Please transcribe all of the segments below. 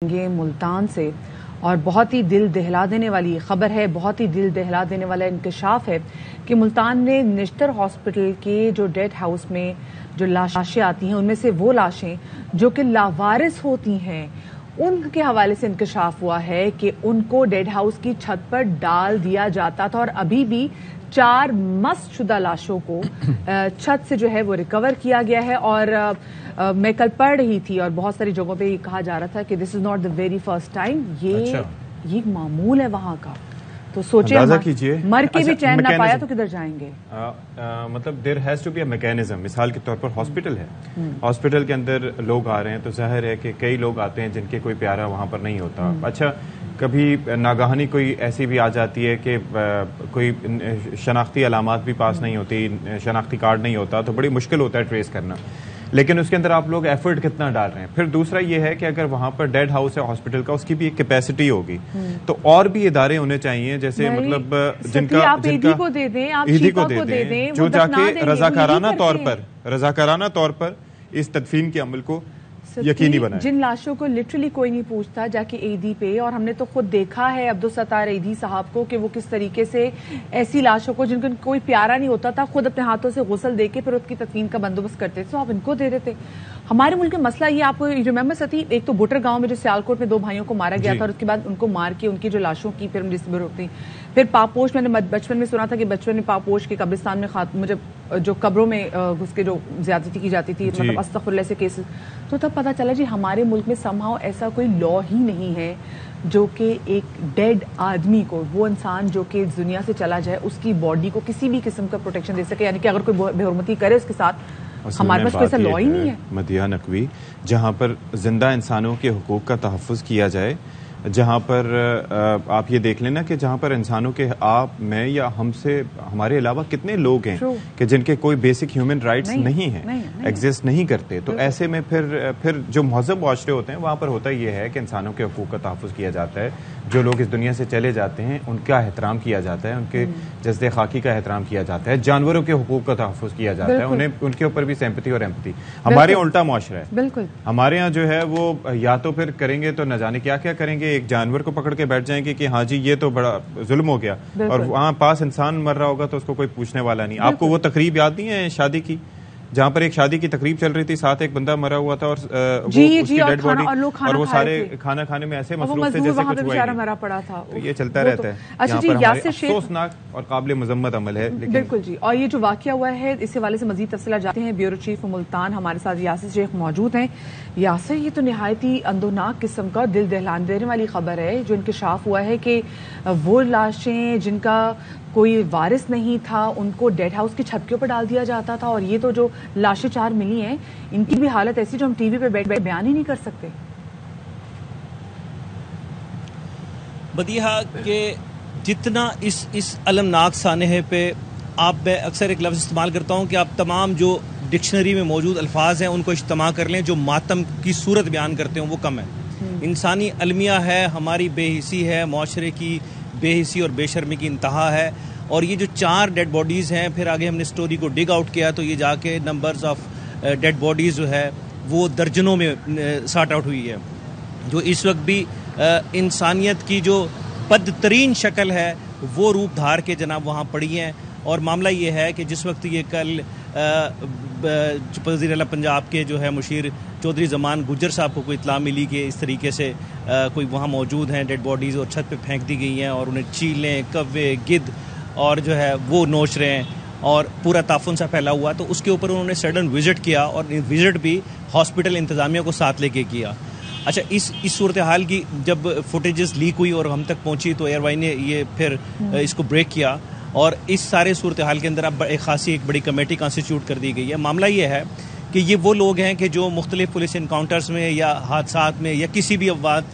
ملتان سے اور بہت ہی دل دہلا دینے والی خبر ہے، بہت ہی دل دہلا دینے والا انکشاف ہے کہ ملتان میں نشتر ہاسپٹل کے جو ڈیڈ ہاؤس میں جو لاشیں آتی ہیں ان میں سے وہ لاشیں جو کہ لاوارث ہوتی ہیں ان کے حوالے سے انکشاف ہوا ہے کہ ان کو ڈیڈ ہاؤس کی چھت پر ڈال دیا جاتا تھا اور ابھی بھی 4 مست شدہ لاشوں کو چھت سے جو ہے وہ ریکور کیا گیا ہے۔ اور میں کل پڑھ رہی تھی اور بہت ساری جگہوں پہ یہ کہا جا رہا تھا کہ this is not the very first time, یہ معمول ہے وہاں کا۔ تو سوچیں مر کے بھی چین نہ پایا تو کدھر جائیں گے؟ مطلب there has to be a mechanism. مثال کے طور پر ہاسپٹل ہے، ہاسپٹل کے اندر لوگ آ رہے ہیں تو ظاہر ہے کہ کئی لوگ آتے ہیں جن کے کوئی پیارا وہاں پر نہیں ہوتا۔ اچھا، کبھی ناگہانی کوئی ایسی بھی آ جاتی ہے کہ کوئی شناختی علامات بھی پاس نہیں ہوتی، شناختی کارڈ نہیں ہوتا، تو بڑی مشکل ہوتا ہے ٹریس کرنا، لیکن اس کے اندر آپ لوگ ایفرٹ کتنا ڈال رہے ہیں۔ پھر دوسرا یہ ہے کہ اگر وہاں پر ڈیڈ ہاؤس ہے ہاسپٹل کا، اس کی بھی ایک کیپیسٹی ہوگی، تو اور بھی ادارے ہونے چاہیے جیسے مطلب جن کا ایدھی کو دے دیں جو جا کے رضاکارانہ طور پر اس تدفین کے عمل کو یقینی بنائے۔ جن لاشوں کو لٹرلی کوئی نہیں پوچھتا جا کے ایدھی پہ، اور ہم نے تو خود دیکھا ہے عبدالستار ایدھی صاحب کو کہ وہ کس طریقے سے ایسی لاشوں کو جن کو کوئی پیارا نہیں ہوتا تھا خود اپنے ہاتھوں سے غسل دے کے پھر اس کی تدفین کا بندوبست کرتے تھے، تو آپ ان کو دے دیتے۔ ہمارے ملک میں مسئلہ یہ، آپ کو ریممبر ستی، ایک تو بوٹر گاؤں میں جو سیالکوٹ میں 2 بھائیوں کو مارا گیا تھا اور اس کے بعد ان کو مار کے ان کی جو لاشوں کی پھر ڈسپوز ہوتی، پھر پاپوش میں نے بچپن میں سنا تھا کہ بچپن میں پاپوش کے قبرستان میں مجھے جو قبروں میں گھس کے جو زیادتی کی جاتی تھی، مطلب استغفر اللہ سے کیسز، تو تب پتہ چلا جی ہمارے ملک میں سمہاؤ ایسا کوئی لا ہی نہیں ہے جو کہ ایک ڈیڈ آدمی کو، وہ انسان جو کہ اس دنیا سے چلا جائے، اس کی باڈی کو کسی بھی قسم کا پروٹیکشن دے سکے، یعنی کہ اگر کوئی بے حرمتی کرے اس کے ساتھ، ہمارے پاس کوئی ایسا لا ہی نہیں ہے۔ مدیحہ نقوی، جہاں پر زندہ انسانوں کے حقوق کا تحفظ کیا جائے، جہاں پر آپ یہ دیکھ لینا کہ جہاں پر انسانوں کے آپ میں یا ہم سے ہمارے علاوہ کتنے لوگ ہیں کہ جن کے کوئی بیسک ہیومن رائٹس نہیں ہیں، ایگزسٹ نہیں کرتے، تو ایسے میں پھر جو مہذب معاشرے ہوتے ہیں وہاں پر ہوتا یہ ہے کہ انسانوں کے حقوق کا تحفظ کیا جاتا ہے، جو لوگ اس دنیا سے چلے جاتے ہیں ان کا احترام کیا جاتا ہے، ان کے جذبے خاکی کا احترام کیا جاتا ہے، جانوروں کے حقوق کا تحفظ کیا جاتا ہے، انہیں ان کے اوپر بھی سمپتھی اور ایمپتھی۔ ہمارے الٹا معاشرہ ہے، بالکل ہمارے ہاں جو ہے وہ یا تو پھر کریں گے تو نہ جانے کیا کیا کریں گے، ایک جانور کو پکڑ کے بیٹھ جائیں گے کہ ہاں جی یہ تو بڑا ظلم ہو گیا، اور وہاں پاس انسان مر رہا ہوگا تو اس کو کوئی پوچھنے والا نہیں۔ آپ کو وہ تقریب یاد نہیں ہے شادی کی، جہاں پر ایک شادی کی تقریب چل رہی تھی، ساتھ ایک بندہ مرا ہوا تھا اور اس کی ڈیڈ باڈی، اور وہ سارے کھانا کھانے میں ایسے مصروف تھے جیسے کچھ ہوا ہی نہیں۔ یہ چلتا رہتا ہے، یہاں پر ہمارے افسوسناک اور قابل مذمت عمل ہے۔ بالکل جی، اور یہ جو واقعہ ہوا ہے اس حوالے سے مزید تفصیلات جاتے ہیں۔ بیورو چیف ملتان ہمارے ساتھ یاسر شیخ موجود ہیں۔ یاسر، یہ تو نہایت ہی اندوناک قسم کا دل دہلا دینے والی خبر ہے جو انکشاف ہوا ہے کہ وہ لاشیں جن کا کوئی وارث نہیں تھا ان کو ڈیڈ ہاؤس کی چھت کے اوپر ڈال دیا جاتا تھا، اور یہ تو جو لاشیں 4 ملی ہیں ان کی بھی حالت ایسی جو ہم ٹی وی پہ بیٹھ بیان ہی نہیں کر سکتے۔ بدیہا کہ جتنا اس المناک سانحے پہ میں اکثر ایک لفظ استعمال کرتا ہوں کہ آپ تمام جو ڈکشنری میں موجود الفاظ ہیں ان کو اجتماع کر لیں، جو ماتم کی صورت بیان کرتے ہیں وہ کم ہے۔ انسانی المیہ ہے، ہماری بے حسی ہے، معاشرے کی بے حسی اور بے شرمی کی انتہا ہے، اور یہ جو 4 ڈیڈ باڈیز ہیں، پھر آگے ہم نے سٹوری کو ڈگ آؤٹ کیا تو یہ جا کے نمبرز آف ڈیڈ باڈیز جو ہے وہ درجنوں میں سارٹ آؤٹ ہوئی ہے، جو اس وقت بھی انسانیت کی جو بدترین شکل ہے وہ روپ دھار کے جناب وہاں پڑی ہیں۔ اور معاملہ یہ ہے کہ جس وقت یہ کل وزیر اعلیٰ پنجاب کے جو ہے مشیر چودھری زمان گجر صاحب کو کوئی اطلاع ملی کہ اس طریقے سے کوئی وہاں موجود ہیں ڈیڈ باڈیز اور چھت پہ پھینک دی گئی ہیں اور انہیں چیلیں، کوے، گدھ اور جو ہے وہ نوچ رہے ہیں اور پورا تعفن سا پھیلا ہوا، تو اس کے اوپر انہوں نے سڈن وزٹ کیا، اور وزٹ بھی ہاسپٹل انتظامیہ کو ساتھ لے کے کیا۔ اچھا، اس صورتحال کی جب فوٹیجز لیک ہوئی اور ہم تک پہنچی تو ایئر وائی نے یہ پھر اس کو بریک کیا، اور اس سارے صورتحال کے اندر اب ایک بڑی کمیٹی کانسٹیٹیوٹ کر دی گئی ہے۔ معاملہ یہ ہے کہ یہ وہ لوگ ہیں کہ جو مختلف پولیس انکاؤنٹرز میں یا حادثات میں یا کسی بھی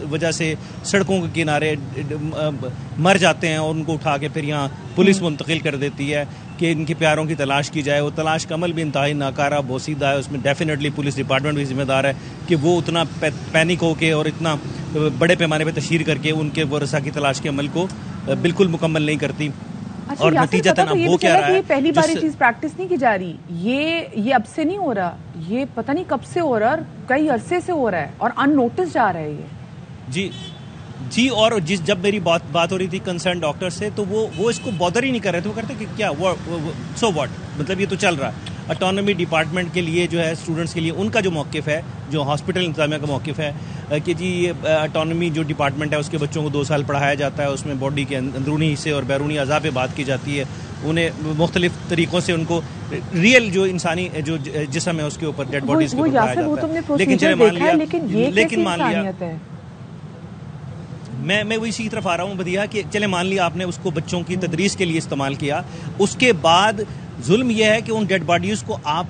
وجہ سے سڑکوں کے کنارے مر جاتے ہیں، اور ان کو اٹھا کے پھر یہاں پولیس منتقل کر دیتی ہے کہ ان کے پیاروں کی تلاش کی جائے۔ وہ تلاش کا عمل بھی انتہائی ناکارہ بوسیدہ ہے، اس میں ڈیفینیٹلی پولیس ڈپارٹمنٹ بھی ذمہ دار ہے کہ وہ اتنا پینک ہو کے اور اتنا بڑے پیمانے پہ تشہیر کر کے ان کے ورثاء کی تلاش کے عمل کو بالکل مکمل نہیں کرتی۔ اور نتیجہ وہ کیا رہا ہے، پہلی بار یہ چیز پریکٹس نہیں کی جا رہی، یہ اب سے نہیں ہو رہا، یہ پتہ نہیں کب سے ہو رہا، اور کئی عرصے سے ہو رہا ہے اور ان نوٹس جا رہا ہے یہ۔ جی اور جب میری بات ہو رہی تھی کنسرن ڈاکٹر سے تو وہ اس کو بادر ہی نہیں کر رہے تھے. وہ کہتے کہ کیا سو واٹ, مطلب یہ تو چل رہا ہے. اٹانومی ڈپارٹمنٹ کے لیے جو ہے اسٹوڈنٹس کے لیے ان کا جو موقف ہے, جو ہاسپٹل انتظامیہ کا موقف ہے کہ جی یہ اٹانومی جو ڈپارٹمنٹ ہے اس کے بچوں کو 2 سال پڑھایا جاتا ہے, اس میں باڈی کے اندرونی حصے اور بیرونی اعضاء پہ بات کی جاتی ہے, انہیں مختلف طریقوں سے ان کو ریئل جو انسانی جو جسم ہے اس کے اوپر ڈیڈ باڈیز کے اوپر پڑھایا جاتا ہے. لیکن مان لیا میں وہی اسی طرف آ رہا ہوں بدیہا کہ چلے مان لیا آپ نے اس کو بچوں کی تدریس کے لیے استعمال کیا, اس کے بعد ظلم یہ ہے کہ ان ڈیڈ باڈیز کو آپ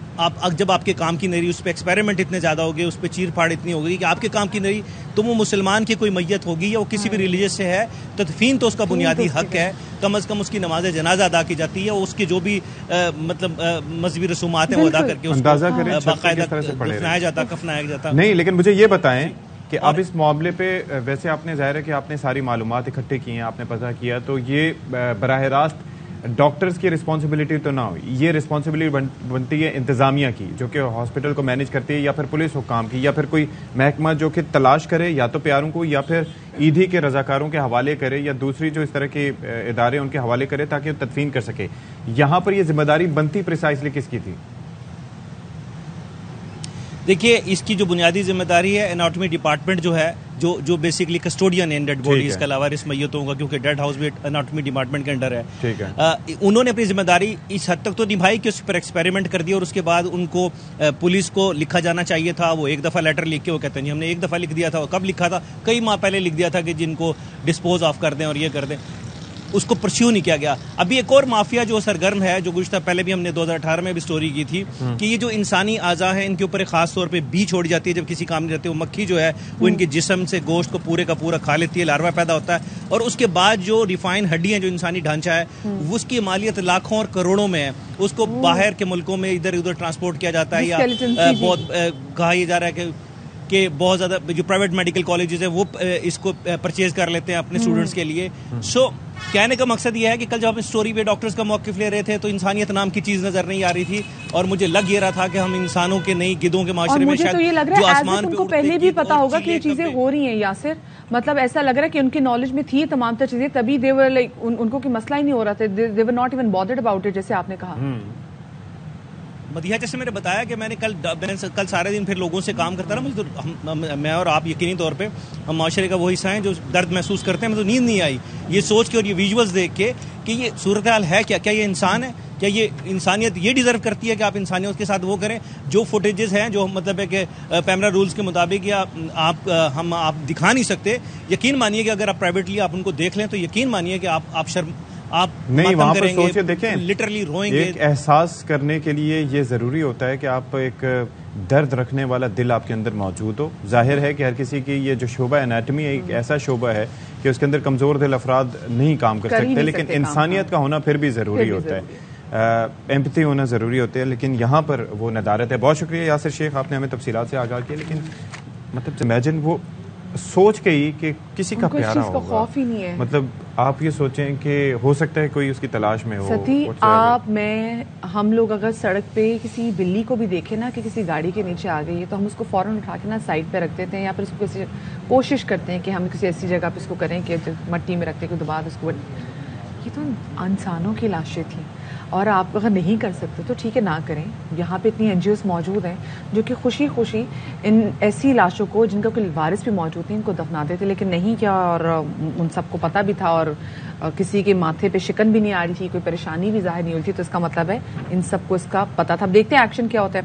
جب آپ کے کام کی نہیں رہی, اس پہ ایکسپیریمنٹ اتنے زیادہ ہو گئے, اس پہ چیر پھاڑ اتنی ہو گئی کہ آپ کے کام کی نہیں رہی, تو وہ مسلمان کی کوئی میت ہوگی یا وہ کسی بھی ریلیجس سے ہے, تدفین تو اس کا بنیادی حق ہے, کم از کم اس کی نماز جنازہ ادا کی جاتی ہے, اس کی جو بھی مطلب مذہبی رسومات ہیں وہ ادا کر کے اس کو باقاعدہ دفنایا جاتا, کفنایا جاتا. نہیں لیکن مجھے یہ بتائیں کہ اب اس معاملے پہ ویسے آپ نے ظاہر ہے کہ آپ نے ساری معلومات اکٹھے کی ہیں, آپ نے پتہ کیا, تو یہ براہ راست ڈاکٹرز کی رسپانسبلٹی تو نہ ہوئی, یہ رسپانسبلٹی بنتی ہے انتظامیہ کی جو کہ ہاسپٹل کو مینیج کرتی ہے, یا پھر پولیس حکام کی, یا پھر کوئی محکمہ جو کہ تلاش کرے یا تو پیاروں کو یا پھر عیدی کے رضاکاروں کے حوالے کرے یا دوسری جو اس طرح کے ادارے ان کے حوالے کرے تاکہ وہ تدفین کر سکے. یہاں پر یہ ذمہ داری بنتی پریسائزلی کس کی تھی؟ دیکھیے اس کی جو بنیادی ذمہ داری ہے اناٹومی ڈپارٹمنٹ جو ہے جو بیسکلی کسٹوڈین ہے ڈیڈ باڈیز کے علاوہ اس میتوں کا, کیونکہ ڈیڈ ہاؤس بھی اناٹومی ڈپارٹمنٹ کے انڈر ہے. انہوں نے اپنی ذمہ داری اس حد تک تو نبھائی کہ اس پر ایکسپیریمنٹ کر دیا, اور اس کے بعد ان کو پولیس کو لکھا جانا چاہیے تھا. وہ ایک دفعہ لیٹر لکھ کے وہ کہتے ہیں ہم نے ایک دفعہ لکھ دیا تھا, کب لکھا تھا, کئی ماہ پہلے لکھ دیا تھا کہ جن کو ڈسپوز آف کر دیں اور یہ کر دیں, اس کو پرسیو نہیں کیا گیا. ابھی ایک اور مافیا جو سرگرم ہے, جو گزشتہ پہلے بھی ہم نے 2018 میں بھی سٹوری کی تھی کہ یہ جو انسانی اعضاء ہیں ان کے اوپر خاص طور پہ بی چھوڑی جاتی ہے جب کسی کام نہیں رہتے, وہ مکھی جو ہے وہ ان کے جسم سے گوشت کو پورے کا پورا کھا لیتی ہے, لاروا پیدا ہوتا ہے, اور اس کے بعد جو ریفائن ہڈی ہیں جو انسانی ڈھانچہ ہے اس کی مالیت لاکھوں اور کروڑوں میں ہے, اس کو باہر کے ملکوں میں ادھر ادھر ٹرانسپورٹ کیا جاتا ہے, یا بہت کہا یہ جا رہا ہے کہ بہت زیادہ جو پرائیویٹ میڈیکل کالجز ہیں وہ اس کو پرچیز کر لیتے ہیں اپنے اسٹوڈنٹس کے لیے. سو کہنے کا مقصد یہ ہے کہ کل جب ہم اس اسٹوری پہ ڈاکٹرز کا موقف لے رہے تھے تو انسانیت نام کی چیز نظر نہیں آ رہی تھی, اور مجھے لگ یہ رہا تھا کہ ہم انسانوں کے نہیں گدوں کے معاشرے میں شاید جو آسمان پہ پہلے بھی پتا ہوگا کہ یہ چیزیں ہو رہی ہیں یاسر, مطلب ایسا لگ رہا ہے کہ ان کی نالج میں تھی تمام تر چیزیں, تبھی they were like ان کو کوئی مسئلہ ہی نہیں ہو رہا تھا, they were not even bothered about it جیسے آپ نے کہا. مدیحہ جیسے میں نے بتایا کہ میں نے کل سارے دن پھر لوگوں سے کام کرتا رہا, میں اور آپ یقینی طور پہ ہم معاشرے کا وہ حصہ ہیں جو درد محسوس کرتے ہیں. مجھے نیند نہیں آئی یہ سوچ کے اور یہ ویژولز دیکھ کے کہ یہ صورتحال ہے کیا یہ انسان ہے, کیا یہ انسانیت یہ ڈیزرو کرتی ہے کہ آپ انسانیت کے ساتھ وہ کریں. جو فوٹیجز ہیں جو مطلب ہے کہ پیمرا رولز کے مطابق یا آپ دکھا نہیں سکتے, یقین مانیے کہ اگر آپ پرائیویٹلی آپ ان کو دیکھ لیں تو یقین مانیے کہ آپ شرم آپ نہیں وہاں پر سوچے دیکھیں, لٹرلی روئیں گے. ایک احساس کرنے کے لیے یہ ضروری ہوتا ہے کہ آپ ایک درد رکھنے والا دل آپ کے اندر موجود ہو. ظاہر ہے کہ ہر کسی کی یہ جو شعبہ انیٹمی ایک ایسا شعبہ ہے کہ اس کے اندر کمزور دل افراد نہیں کام کر سکتے, لیکن انسانیت کا ہونا پھر بھی ضروری ہوتا ہے, ایمپتھی ہونا ضروری ہوتا ہے, لیکن یہاں پر وہ ندارت ہے. بہت شکریہ یاسر شیخ, آپ نے ہمیں تفصیلات سے آگاہ کیا, لیکن مطلب امیجن وہ سوچ کے ہی کہ کسی کا پیارا ہوگا, خوف ہی نہیں ہے. مطلب آپ یہ سوچیں کہ ہو سکتا ہے کوئی اس کی تلاش میں ہو. ستی آپ میں ہم لوگ اگر سڑک پہ کسی بلی کو بھی دیکھیں نا کہ کسی گاڑی کے نیچے آ گئی ہے تو ہم اس کو فوراً اٹھا کے نا سائڈ پہ رکھ دیتے ہیں, یا پھر اس کو کسی کوشش کرتے ہیں کہ ہم کسی ایسی جگہ پہ اس کو کریں کہ مٹی میں رکھتے کے بعد اس کو. یہ تو انسانوں کی لاشیں تھیں, اور آپ اگر نہیں کر سکتے تو ٹھیک ہے نہ کریں. یہاں پہ اتنی NGOs موجود ہیں جو کہ خوشی خوشی ان ایسی لاشوں کو جن کا کوئی وارث بھی موجود تھے ان کو دفنا دیتے, لیکن نہیں کیا, اور ان سب کو پتہ بھی تھا, اور کسی کے ماتھے پہ شکن بھی نہیں آ رہی تھی, کوئی پریشانی بھی ظاہر نہیں ہوئی تھی, تو اس کا مطلب ہے ان سب کو اس کا پتہ تھا. اب دیکھتے ہیں ایکشن کیا ہوتا ہے.